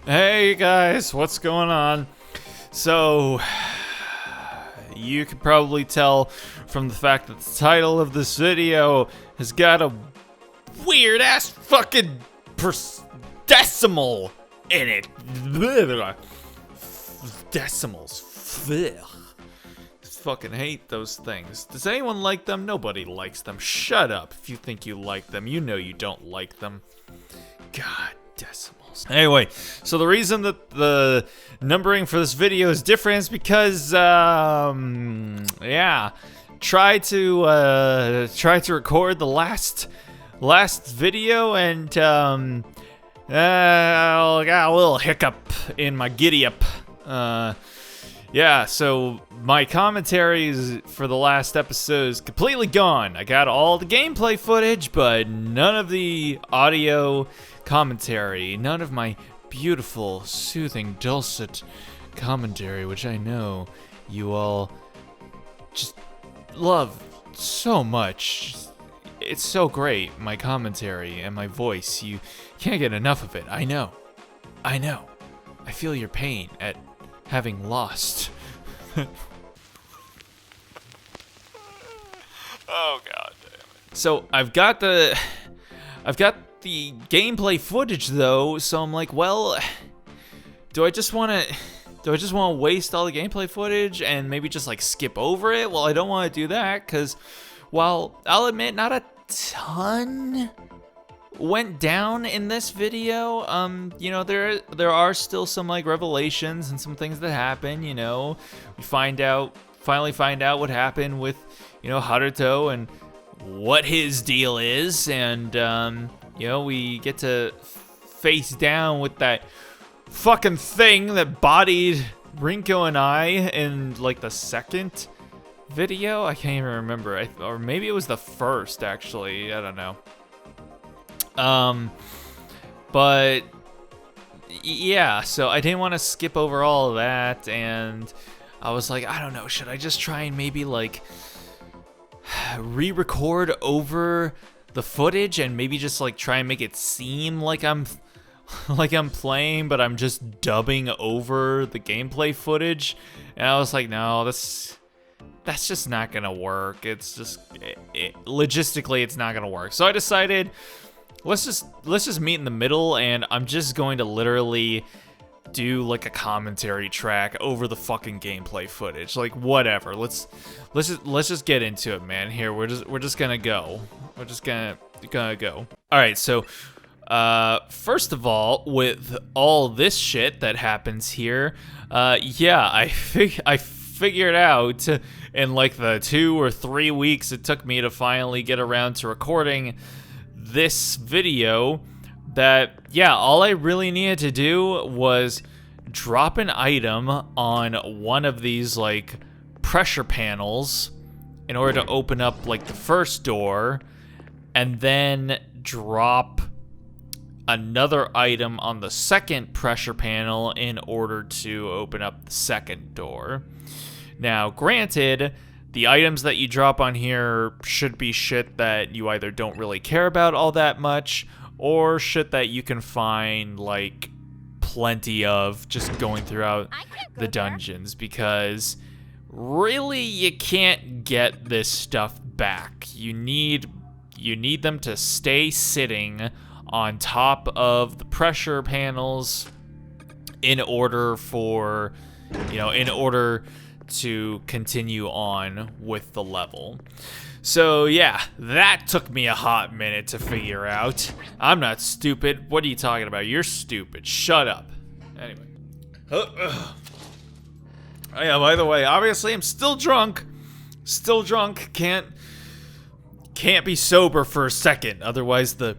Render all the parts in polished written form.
Hey guys, what's going on? So, you could probably tell from the fact that the title of this video has got a weird ass fucking decimal in it. Decimals. Ugh. Fucking hate those things. Does anyone like them? Nobody likes them. Shut up. If you think you like them, you know you don't like them. God, decimals. Anyway, so the reason that the numbering for this video is different is because, yeah, try to record the last video and I got a little hiccup in my giddy up. Yeah, so my commentaries for the last episode is completely gone. I got all the gameplay footage, but none of the audio commentary, none of my beautiful, soothing, dulcet commentary, which I know you all just love so much. It's so great, my commentary and my voice. You can't get enough of it. I know. I feel your pain at having lost. Oh god damn it. So I've got the gameplay footage though, so I'm like, well, do I just want to waste all the gameplay footage and maybe just like skip over it? Well, I don't want to do that cuz while I'll admit not a ton went down in this video, you know, there are still some like revelations and some things that happen, you know. We finally find out what happened with, you know, Haruto and what his deal is, and you know, we get to face down with that fucking thing that bodied Rinko and I in like the second video. I can't even remember, or maybe it was the first actually, I don't know. But yeah, so I didn't want to skip over all of that, and I was like, I don't know, should I just try and maybe like re-record over the footage and maybe just like try and make it seem like I'm playing, but I'm just dubbing over the gameplay footage? And I was like, no, that's just not gonna work. It's just logistically it's not gonna work. So I decided, let's just meet in the middle, and I'm just going to literally do like a commentary track over the fucking gameplay footage. Like whatever. Let's just get into it, man. Here, we're just gonna go. We're just gonna go. All right, so first of all, with all this shit that happens here, yeah, I figured out in like the 2 or 3 weeks it took me to finally get around to recording this video that, yeah, all I really needed to do was drop an item on one of these like pressure panels in order to open up like the first door, and then drop another item on the second pressure panel in order to open up the second door. Now, granted, the items that you drop on here should be shit that you either don't really care about all that much, or shit that you can find, like, plenty of just going throughout the dungeons, because really you can't get this stuff back. You need them to stay sitting on top of the pressure panels in order for, you know, in order to continue on with the level. So yeah, that took me a hot minute to figure out. I'm not stupid. What are you talking about? You're stupid. Shut up. Anyway. Oh yeah, by the way, obviously I'm still drunk. Still drunk. Can't be sober for a second. Otherwise the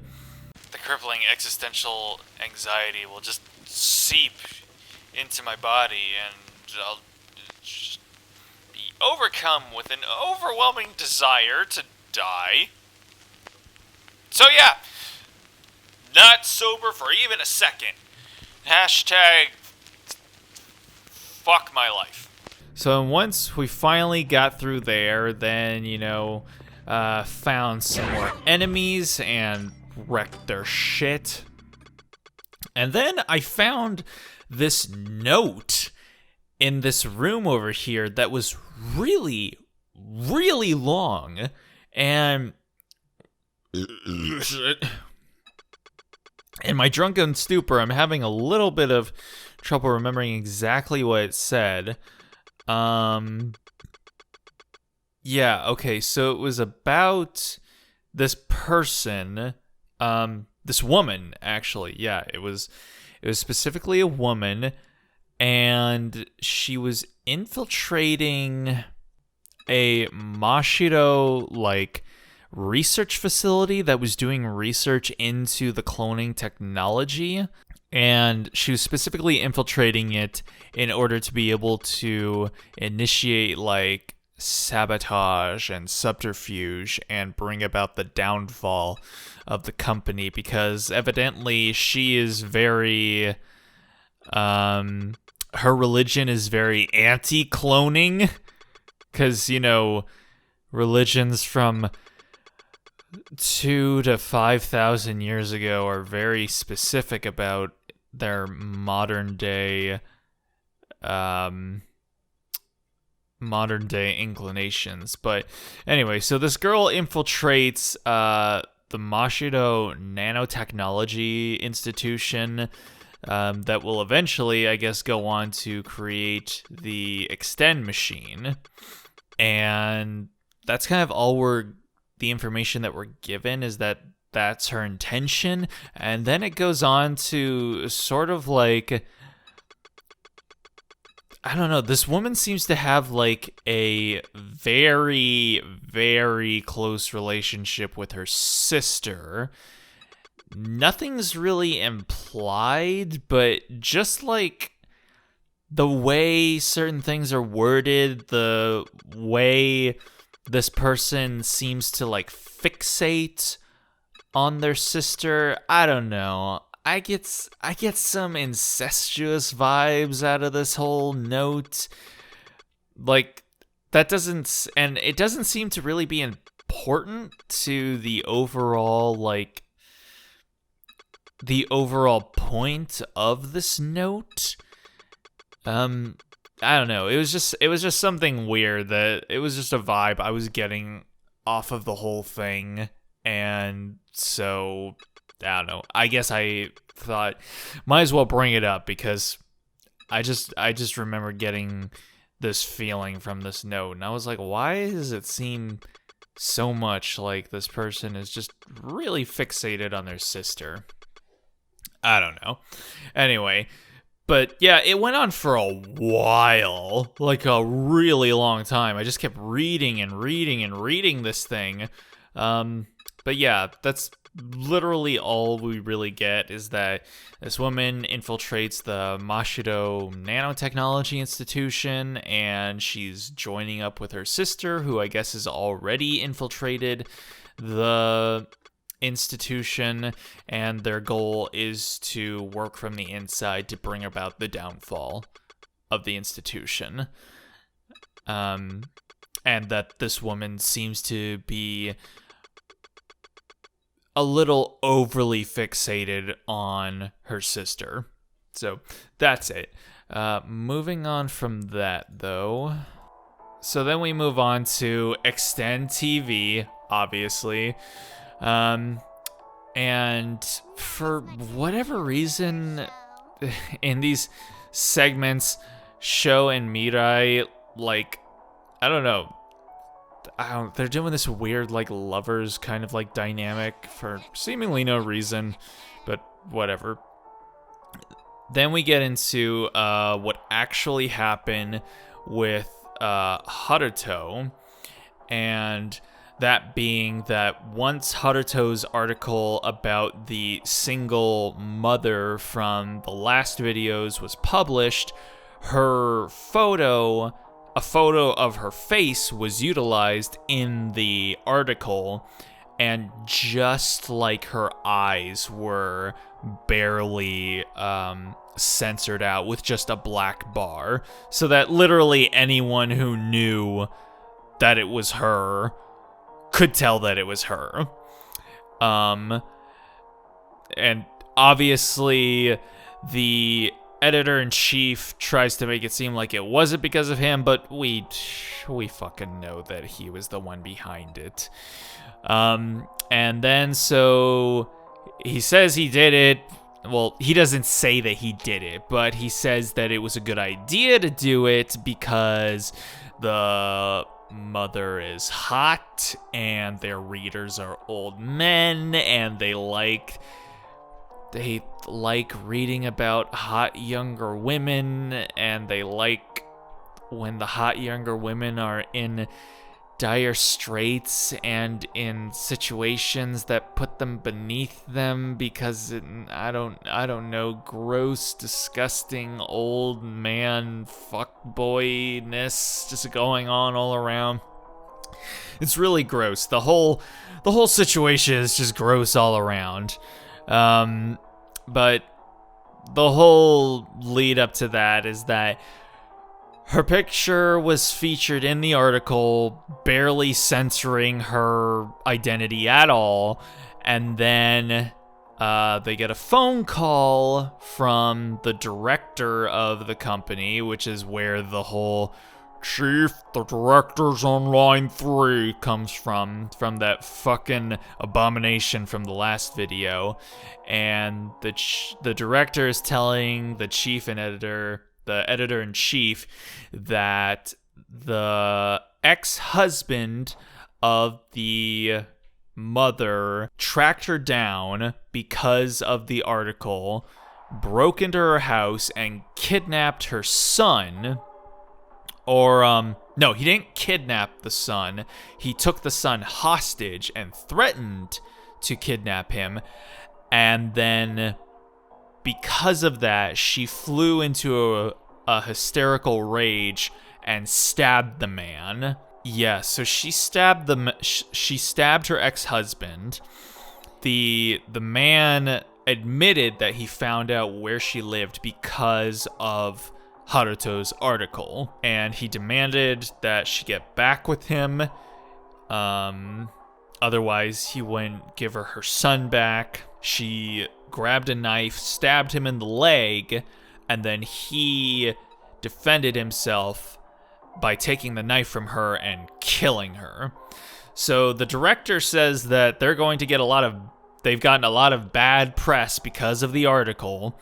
crippling existential anxiety will just seep into my body, and I'll just be overcome with an overwhelming desire to die. So yeah, not sober for even a second. Hashtag fuck my life. So once we finally got through there, then, you know, found some more enemies and wrecked their shit. And then I found this note in this room over here that was really, really long. And in my drunken stupor, I'm having a little bit of trouble remembering exactly what it said. Yeah, okay, so it was about this person, this woman, actually. Yeah, it was specifically a woman, and she was infiltrating a Mashiro, like, research facility that was doing research into the cloning technology, and she was specifically infiltrating it in order to be able to initiate, like, sabotage and subterfuge and bring about the downfall of the company, because evidently she is very her religion is very anti-cloning, because, you know, religions from 2,000 to 5,000 years ago are very specific about their modern day inclinations. But anyway, so this girl infiltrates the Mashido Nanotechnology Institution that will eventually, I guess, go on to create the Extend machine. And that's kind of all the information that we're given, is that that's her intention. And then it goes on to sort of like, I don't know, this woman seems to have like a very, very close relationship with her sister. Nothing's really implied, but just like the way certain things are worded, the way this person seems to like fixate on their sister, I don't know. I get some incestuous vibes out of this whole note. Like, that doesn't, and it doesn't seem to really be important to the overall, like, the overall point of this note. I don't know. It was just something weird, that it was just a vibe I was getting off of the whole thing. And so, I don't know. I guess I thought might as well bring it up, because I just remember getting this feeling from this note, and I was like, why does it seem so much like this person is just really fixated on their sister? I don't know. Anyway, but yeah, it went on for a while, like a really long time. I just kept reading and reading and reading this thing. But yeah, that's literally all we really get, is that this woman infiltrates the Mashido Nanotechnology Institution, and she's joining up with her sister, who I guess has already infiltrated the institution, and their goal is to work from the inside to bring about the downfall of the institution. And that this woman seems to be a little overly fixated on her sister. So that's it. Moving on from that, though. So then we move on to Extend TV, obviously. And for whatever reason, in these segments, Sho and Mirai, like, I don't know, they're doing this weird, like, lovers kind of, like, dynamic for seemingly no reason, but whatever. Then we get into what actually happened with Haruto, and that being that once Haruto's article about the single mother from the last videos was published, her photo, a photo of her face, was utilized in the article, and just like her eyes were barely censored out with just a black bar, so that literally anyone who knew that it was her could tell that it was her. And Obviously, the editor-in-chief tries to make it seem like it wasn't because of him, but we fucking know that he was the one behind it. And then so he says he did it. Well, he doesn't say that he did it, but he says that it was a good idea to do it because the mother is hot and their readers are old men and they like reading about hot younger women, and they like when the hot younger women are in dire straits and in situations that put them beneath them because I don't know, gross, disgusting old man fuckboyness just going on all around. It's really gross. The whole situation is just gross all around. But the whole lead up to that is that her picture was featured in the article, barely censoring her identity at all, and then they get a phone call from the director of the company, which is where the whole "Chief, the director's on line 3" comes from that fucking abomination from the last video. And the director is telling the chief and the editor-in-chief, that the ex-husband of the mother tracked her down because of the article, broke into her house, and kidnapped her son. Or, no, he didn't kidnap the son. He took the son hostage and threatened to kidnap him. And then, because of that, she flew into a hysterical rage and stabbed the man. Yeah, so she stabbed her ex-husband. The man admitted that he found out where she lived because of Haruto's article, and he demanded that she get back with him. Otherwise, he wouldn't give her son back. She grabbed a knife, stabbed him in the leg, and then he defended himself by taking the knife from her and killing her. So the director says that they're going to get they've gotten a lot of bad press because of the article,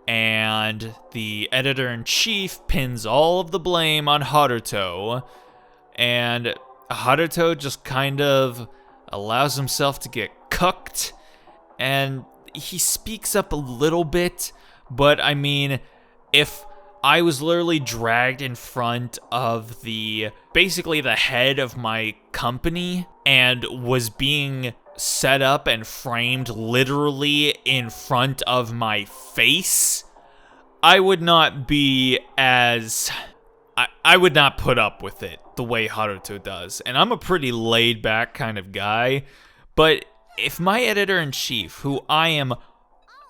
and the editor-in-chief pins all of the blame on Haruto, and Haruto just kind of allows himself to get cooked, and he speaks up a little bit, but I mean, if I was literally dragged in front of basically the head of my company and was being set up and framed literally in front of my face, I would not be I would not put up with it the way Haruto does. And I'm a pretty laid back kind of guy, but if my editor-in-chief, who I am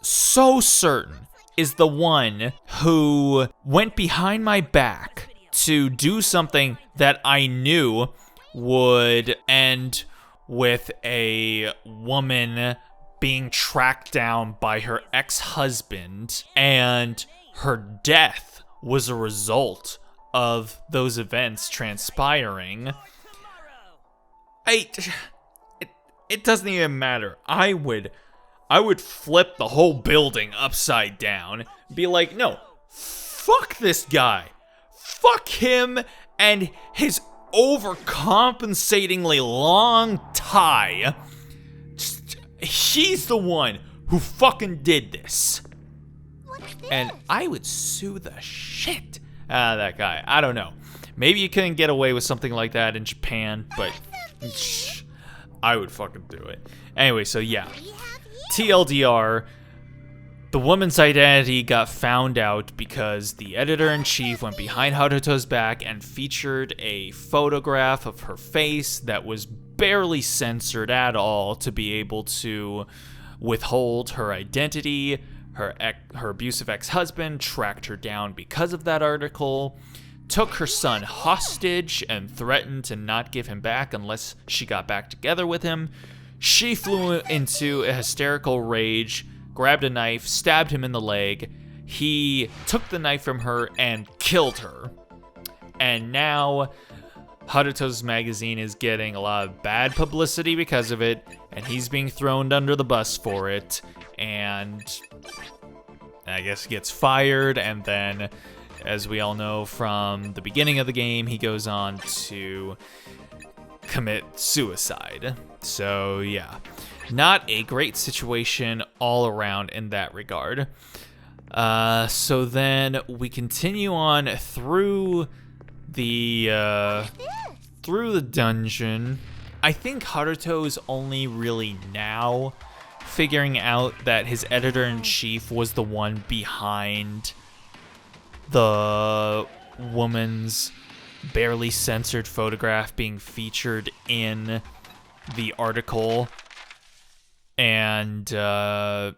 so certain is the one who went behind my back to do something that I knew would end with a woman being tracked down by her ex-husband, and her death was a result of those events transpiring, it doesn't even matter. I would flip the whole building upside down, be like, no, fuck this guy. Fuck him and his overcompensatingly long tie. He's the one who fucking did this. And I would sue the shit out of that guy. I don't know. Maybe you couldn't get away with something like that in Japan, but I would fucking do it. Anyway, so yeah. TLDR, the woman's identity got found out because the editor-in-chief went behind Haruto's back and featured a photograph of her face that was barely censored at all to be able to withhold her identity. Her abusive ex-husband tracked her down because of that article, took her son hostage and threatened to not give him back unless she got back together with him. She flew into a hysterical rage, grabbed a knife, stabbed him in the leg. He took the knife from her and killed her. And now Haruto's magazine is getting a lot of bad publicity because of it, and he's being thrown under the bus for it, and I guess gets fired, and then, as we all know from the beginning of the game, he goes on to commit suicide. So yeah, not a great situation all around in that regard. So then we continue on through the dungeon. I think Haruto's only really now figuring out that his editor-in-chief was the one behind the woman's barely censored photograph being featured in the article. And, yeah.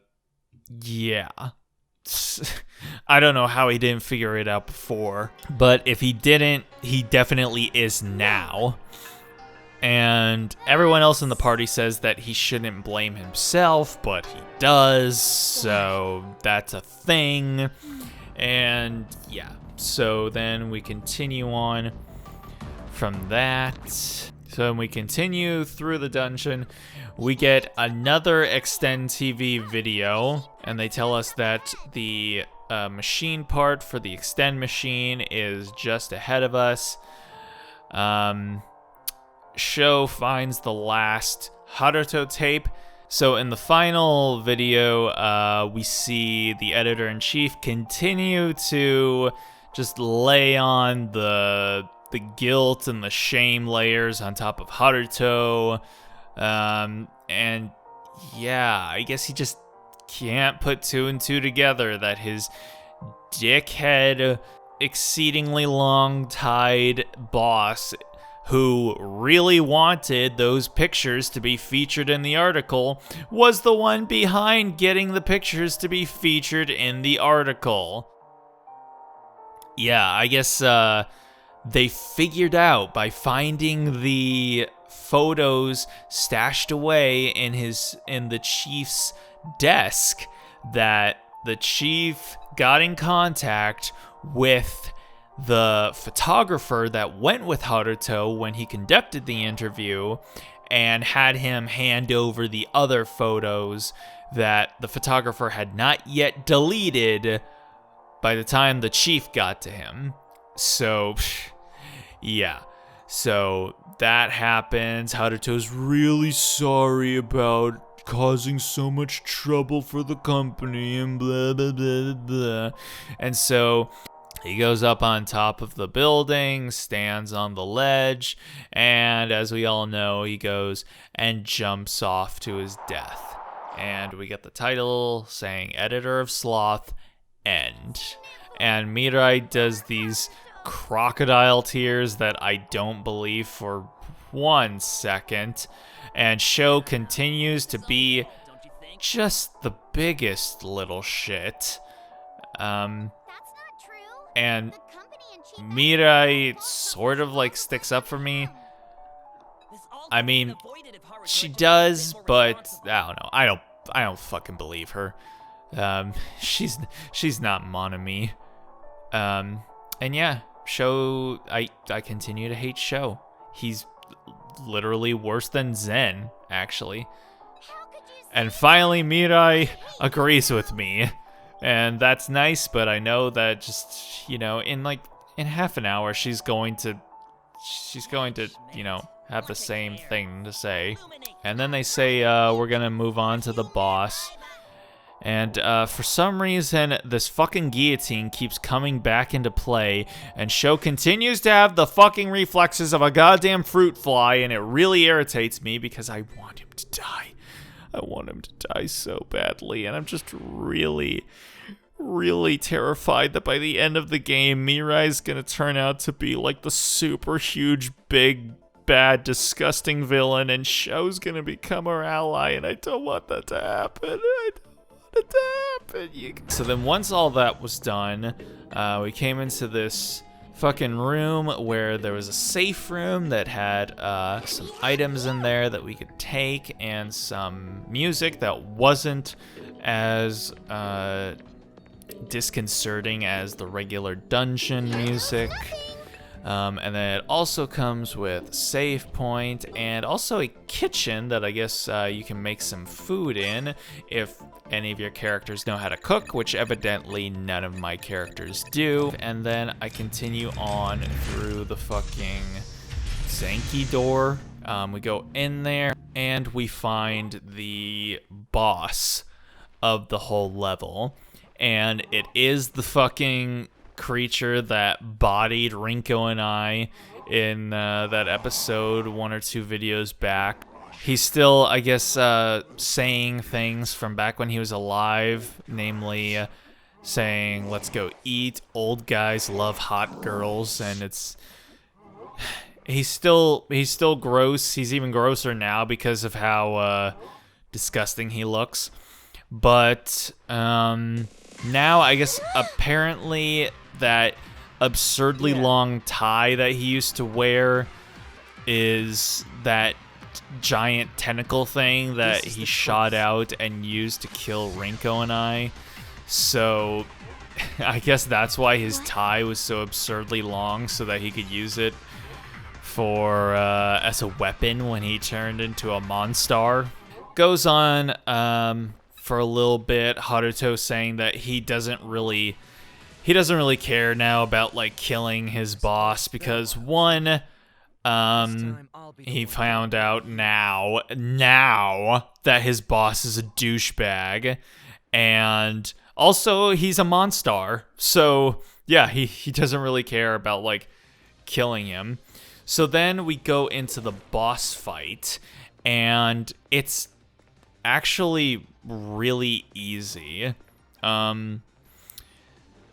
I don't know how he didn't figure it out before, but if he didn't, he definitely is now. And everyone else in the party says that he shouldn't blame himself, but he does, so that's a thing. And yeah, so then we continue on from that. So when we continue through the dungeon, we get another Extend TV video, and they tell us that the machine part for the Extend machine is just ahead of us. Sho finds the last Haruto tape. So in the final video, we see the editor-in-chief continue to just lay on the guilt and the shame layers on top of Haruto. And yeah, I guess he just can't put two and two together that his dickhead, exceedingly long-tied boss who really wanted those pictures to be featured in the article was the one behind getting the pictures to be featured in the article. Yeah, I guess they figured out by finding the photos stashed away in the chief's desk that the chief got in contact with the photographer that went with Haruto when he conducted the interview and had him hand over the other photos that the photographer had not yet deleted by the time the chief got to him. So, yeah. So that happens. Haruto's really sorry about causing so much trouble for the company and blah, blah, blah, blah. And so he goes up on top of the building, stands on the ledge, and as we all know, he goes and jumps off to his death. And we get the title saying Editor of Sloth, End. And Mirai does these crocodile tears that I don't believe for 1 second. And Sho continues to be just the biggest little shit. And Mirai sort of like sticks up for me. I mean, she does, but I don't know. I don't fucking believe her. She's not Monami. And yeah, Sho, I continue to hate Sho. He's literally worse than Zen, actually. And finally, Mirai agrees with me. And that's nice, but I know that just, you know, in half an hour, she's going to, you know, have the same thing to say. And then they say, we're gonna move on to the boss. And for some reason, this fucking guillotine keeps coming back into play, and Sho continues to have the fucking reflexes of a goddamn fruit fly, and it really irritates me because I want him to die. I want him to die so badly, and I'm just really terrified that by the end of the game, Mirai's gonna turn out to be like the super huge, big, bad, disgusting villain, and Sho's gonna become our ally, and I don't want that to happen. So then once all that was done, we came into this fucking room where there was a safe room that had some items in there that we could take and some music that wasn't as disconcerting as the regular dungeon music. And then it also comes with save point and also a kitchen that I guess you can make some food in if any of your characters know how to cook, which evidently none of my characters do. And then I continue on through the fucking Zanki door. We go in there and we find the boss of the whole level. And it is the fucking creature that bodied Rinko and I in that episode 1 or 2 videos back. He's still, I guess, saying things from back when he was alive, namely saying, "Let's go eat, old guys love hot girls," and it's... He's still gross. He's even grosser now because of how disgusting he looks. But now, I guess, apparently that absurdly long tie that he used to wear is that giant tentacle thing that he shot out and used to kill Rinko and I. So I guess that's why his tie was so absurdly long, so that he could use it for as a weapon when he turned into a Monstar. Goes on for a little bit, Haruto saying that he doesn't really care now about like killing his boss because one, he found out now that his boss is a douchebag, and also he's a Monstar, so yeah, he doesn't really care about like killing him. So then we go into the boss fight, and it's actually really easy.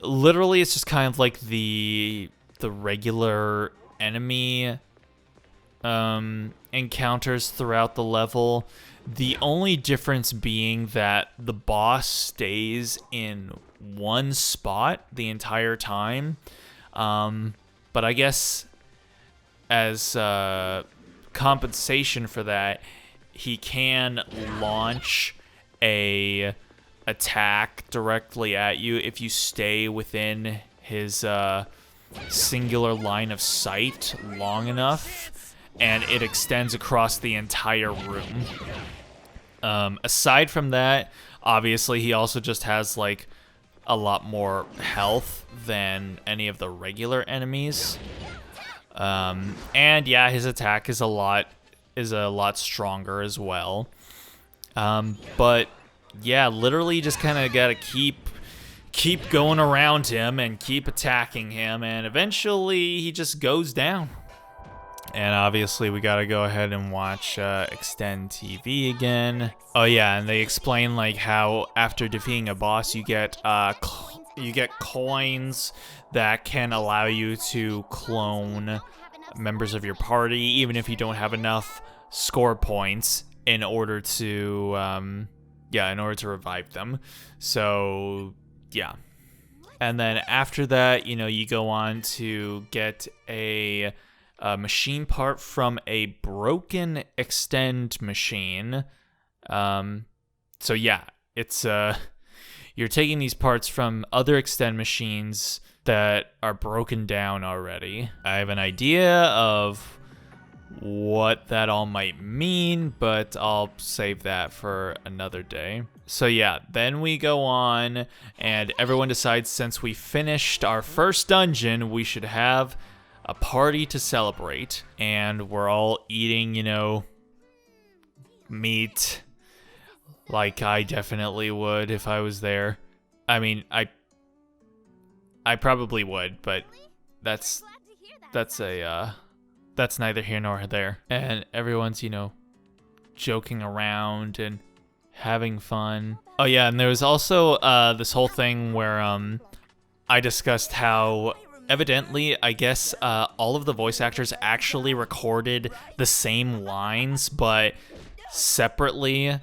Literally, it's just kind of like the regular enemy encounters throughout the level. The only difference being that the boss stays in one spot the entire time. But I guess as compensation for that, he can launch a attack directly at you if you stay within his singular line of sight long enough, and it extends across the entire room. Aside from that, obviously he also just has like a lot more health than any of the regular enemies. And yeah, his attack is a lot stronger as well. But yeah, literally just kind of gotta keep going around him and keep attacking him, and eventually he just goes down. And obviously we gotta go ahead and watch Extend TV again. Oh yeah, and they explain like how after defeating a boss you get coins that can allow you to clone members of your party, even if you don't have enough score points in order to revive them. So yeah. And then after that, you go on to get a machine part from a broken Extend machine. So yeah, it's you're taking these parts from other Extend machines that are broken down already. I have an idea of what that all might mean, but I'll save that for another day. So yeah, then we go on, and everyone decides since we finished our first dungeon, we should have a party to celebrate. And we're all eating, meat, like I definitely would if I was there. I mean, I probably would, but that's neither here nor there. And everyone's, joking around and having fun. Oh yeah, and there was also this whole thing where I discussed how evidently, I guess, all of the voice actors actually recorded the same lines, but separately,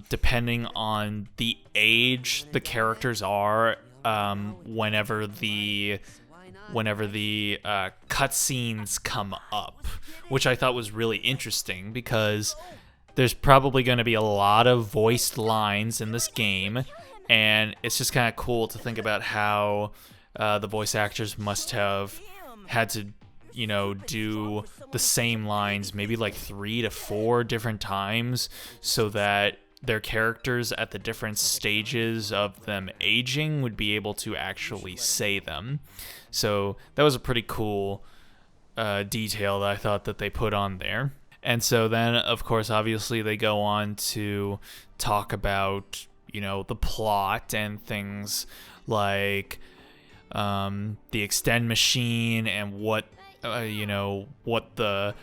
depending on the age the characters are, whenever the cutscenes come up, which I thought was really interesting because there's probably going to be a lot of voiced lines in this game, and it's just kind of cool to think about how the voice actors must have had to, you know, do the same lines maybe like 3 to 4 different times so that their characters at the different stages of them aging would be able to actually say them. So that was a pretty cool detail that I thought that they put on there. And so then, of course, obviously they go on to talk about, you know, the plot and things like the extend machine and what, you know, what the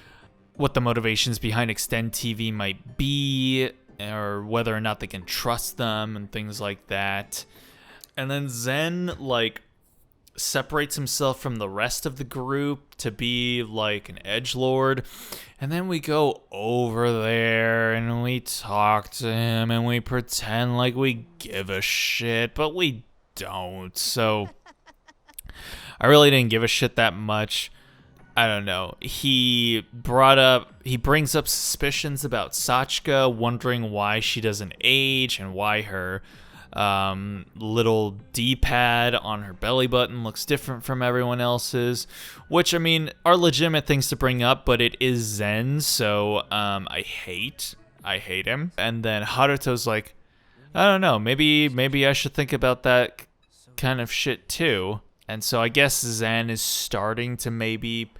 motivations behind extend TV might be, or whether or not they can trust them and things like that. And then Zen, like, separates himself from the rest of the group to be like an edgelord, and then we go over there and we talk to him and we pretend like we give a shit, but we don't. So I really didn't give a shit that much. I don't know. He brings up suspicions about Sachika, wondering why she doesn't age and why her little D-pad on her belly button looks different from everyone else's, which, I mean, are legitimate things to bring up, but it is Zen, so I hate him. And then Haruto's like, I don't know, maybe I should think about that kind of shit too. And so I guess Zen is starting to maybe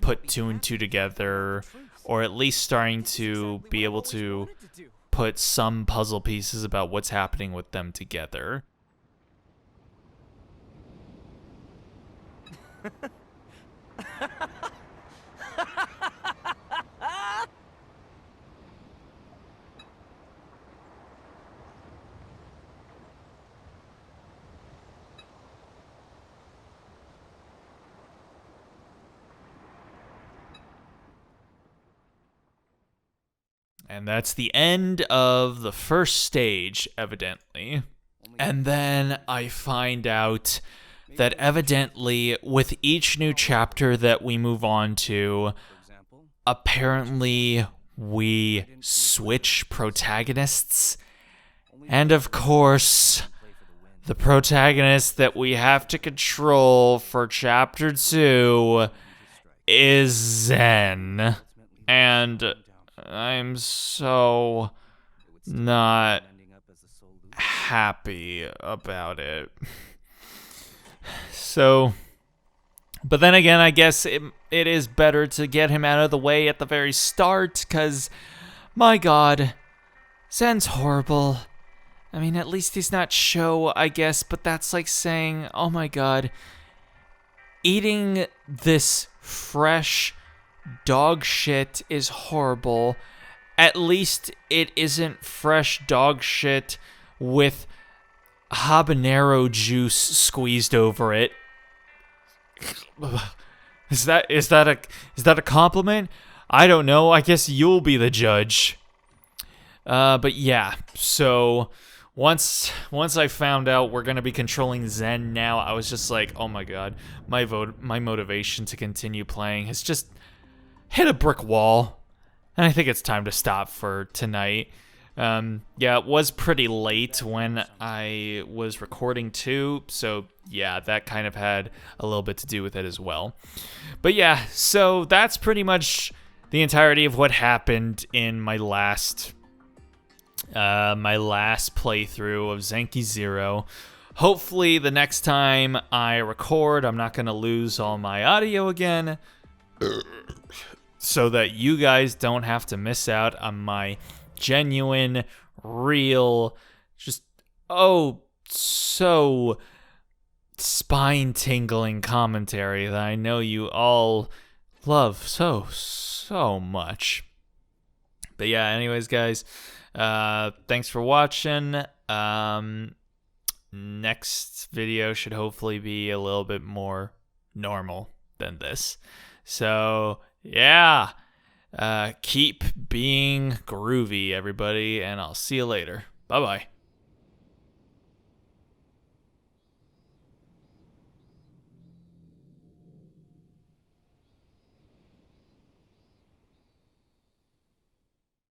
put 2 and 2 together, or at least starting to be able to put some puzzle pieces about what's happening with them together. And that's the end of the first stage, evidently. And then I find out that evidently with each new chapter that we move on to, apparently we switch protagonists. And of course, the protagonist that we have to control for chapter 2 is Zen. And I'm so not happy about it. So, but then again, I guess it is better to get him out of the way at the very start, because, my god, Zen's horrible. I mean, at least he's not Sho, I guess, but that's like saying, oh my god, eating this fresh dog shit is horrible. At least it isn't fresh dog shit with habanero juice squeezed over it. Is that a compliment? I don't know. I guess you'll be the judge. But yeah, so once I found out we're gonna be controlling Zen now, I was just like, oh my god, my motivation to continue playing has just hit a brick wall, and I think it's time to stop for tonight. Yeah, it was pretty late when I was recording too, so yeah, that kind of had a little bit to do with it as well. But yeah, so that's pretty much the entirety of what happened in my last playthrough of Zanki Zero. Hopefully the next time I record, I'm not gonna lose all my audio again, so that you guys don't have to miss out on my genuine, real, just, oh, so spine-tingling commentary that I know you all love so much. But yeah, anyways, guys, thanks for watching. Next video should hopefully be a little bit more normal than this. So, yeah, keep being groovy, everybody, and I'll see you later. Bye-bye.